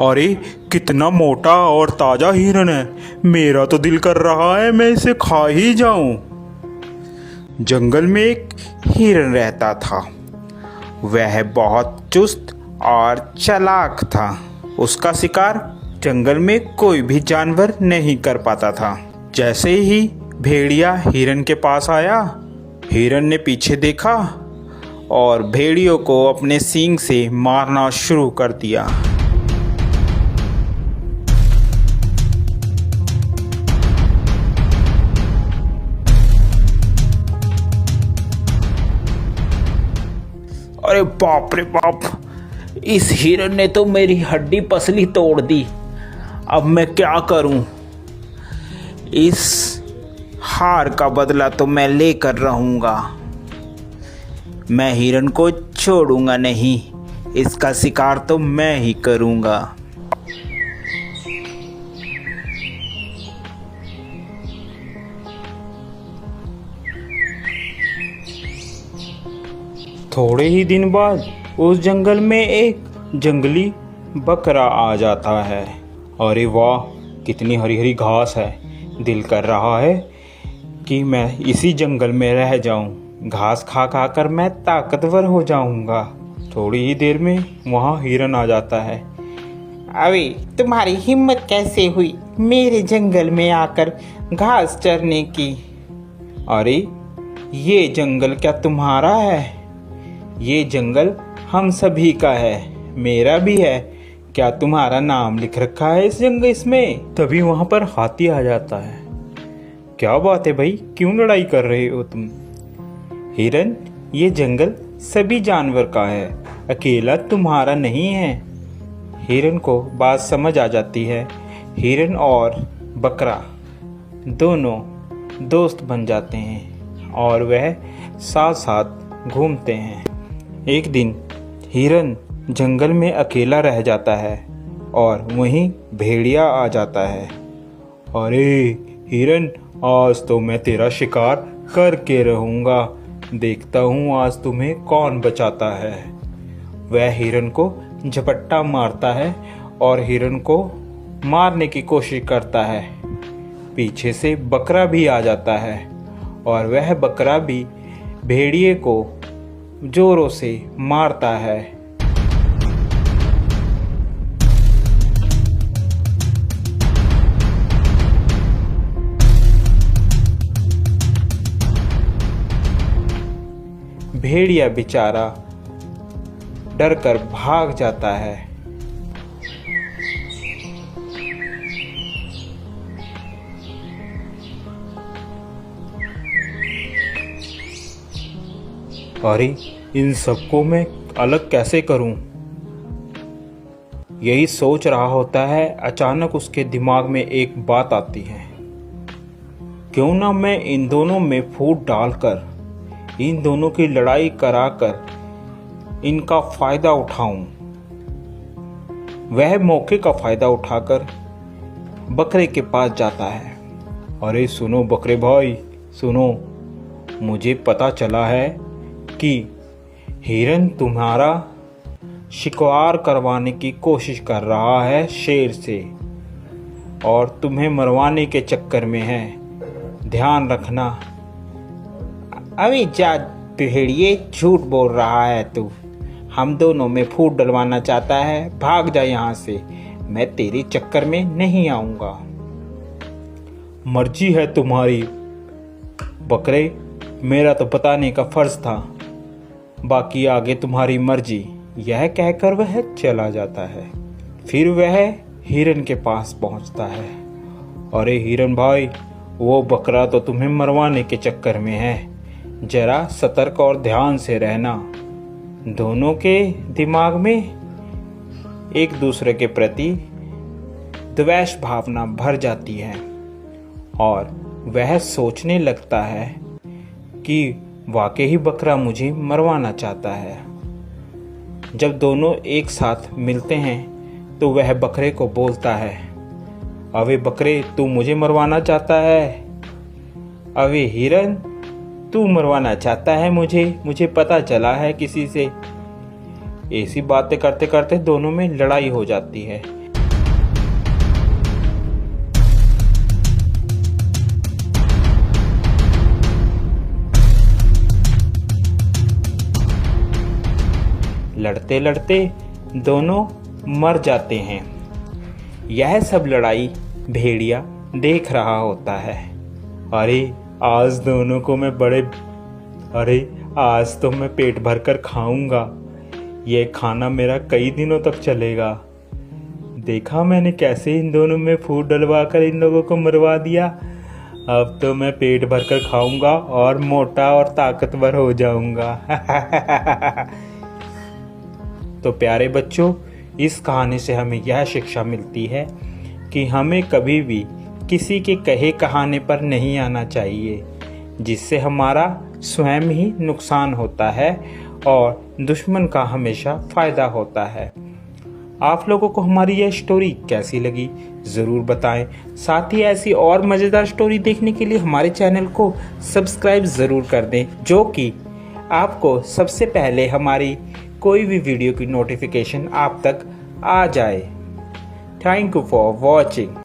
अरे कितना मोटा और ताजा हिरन है। मेरा तो दिल कर रहा है मैं इसे खा ही जाऊं। जंगल में एक हिरन रहता था। वह बहुत चुस्त और चालाक था। उसका शिकार जंगल में कोई भी जानवर नहीं कर पाता था। जैसे ही भेड़िया हिरन के पास आया, हिरन ने पीछे देखा और भेड़ियों को अपने सींग से मारना शुरू कर दिया। अरे बाप रे बाप, इस हिरन ने तो मेरी हड्डी पसली तोड़ दी। अब मैं क्या करूं? इस हार का बदला तो मैं लेकर रहूंगा। मैं हिरन को छोड़ूंगा नहीं। इसका शिकार तो मैं ही करूंगा। थोड़े ही दिन बाद उस जंगल में एक जंगली बकरा आ जाता है। अरे वाह, कितनी हरी हरी घास है। दिल कर रहा है कि मैं इसी जंगल में रह जाऊं। घास खा खा कर मैं ताकतवर हो जाऊंगा। थोड़ी ही देर में वहाँ हिरन आ जाता है। अरे तुम्हारी हिम्मत कैसे हुई मेरे जंगल में आकर घास चरने की? अरे ये जंगल क्या तुम्हारा है? ये जंगल हम सभी का है, मेरा भी है। क्या तुम्हारा नाम लिख रखा है इस जंगल इसमें? तभी वहां पर हाथी आ जाता है। क्या बात है भाई, क्यों लड़ाई कर रहे हो तुम? हिरन, ये जंगल सभी जानवर का है, अकेला तुम्हारा नहीं है। हिरन को बात समझ आ जाती है। हिरन और बकरा दोनों दोस्त बन जाते हैं और वह साथ साथ घूमते हैं। एक दिन हिरन जंगल में अकेला रह जाता है और वहीं भेड़िया आ जाता है। अरे हिरन, आज तो मैं तेरा शिकार करके रहूंगा। देखता हूँ आज तुम्हें कौन बचाता है। वह हिरन को झपट्टा मारता है और हिरन को मारने की कोशिश करता है। पीछे से बकरा भी आ जाता है और वह बकरा भी भेड़िए को जोरों से मारता है। भेड़िया बेचारा डरकर भाग जाता है। अरे इन सबको मैं अलग कैसे करूं? यही सोच रहा होता है, अचानक उसके दिमाग में एक बात आती है। क्यों ना मैं इन दोनों में फूट डालकर इन दोनों की लड़ाई कराकर इनका फायदा उठाऊं। वह मौके का फायदा उठाकर बकरे के पास जाता है। अरे सुनो बकरे भाई, सुनो, मुझे पता चला है कि हिरन तुम्हारा शिकार करवाने की कोशिश कर रहा है शेर से और तुम्हें मरवाने के चक्कर में है। ध्यान रखना। अरे जा भेड़िए, झूठ बोल रहा है तू। हम दोनों में फूट डलवाना चाहता है? भाग जा यहाँ से, मैं तेरे चक्कर में नहीं आऊंगा। मर्जी है तुम्हारी बकरे, मेरा तो बताने का फर्ज था, बाकी आगे तुम्हारी मर्जी। यह कहकर वह चला जाता है। फिर वह हिरन के पास पहुंचता है। अरे हिरन भाई, वो बकरा तो तुम्हें मरवाने के चक्कर में है। जरा सतर्क और ध्यान से रहना। दोनों के दिमाग में एक दूसरे के प्रति द्वेष भावना भर जाती है और वह सोचने लगता है कि वाकई ही बकरा मुझे मरवाना चाहता है। जब दोनों एक साथ मिलते हैं तो वह बकरे को बोलता है, अबे बकरे, तू मुझे मरवाना चाहता है? अबे हिरन, तू मरवाना चाहता है मुझे पता चला है किसी से। ऐसी बातें करते करते दोनों में लड़ाई हो जाती है। लड़ते लड़ते दोनों मर जाते हैं। यह सब लड़ाई भेड़िया देख रहा होता है। अरे आज दोनों को मैं आज तो मैं पेट भर कर खाऊंगा। ये खाना मेरा कई दिनों तक चलेगा। देखा मैंने कैसे इन दोनों में फूट डलवा कर इन लोगों को मरवा दिया। अब तो मैं पेट भर कर खाऊंगा और मोटा और ताकतवर हो जाऊंगा। तो प्यारे बच्चों, इस कहानी से हमें यह शिक्षा मिलती है कि हमें कभी भी किसी के कहे कहाने पर नहीं आना चाहिए, जिससे हमारा स्वयं ही नुकसान होता है और दुश्मन का हमेशा फायदा होता है। आप लोगों को हमारी यह स्टोरी कैसी लगी ज़रूर बताएं। साथ ही ऐसी और मज़ेदार स्टोरी देखने के लिए हमारे चैनल को सब्सक्राइब ज़रूर कर दें, जो कि आपको सबसे पहले हमारी कोई भी वीडियो की नोटिफिकेशन आप तक आ जाए। Thank you for watching.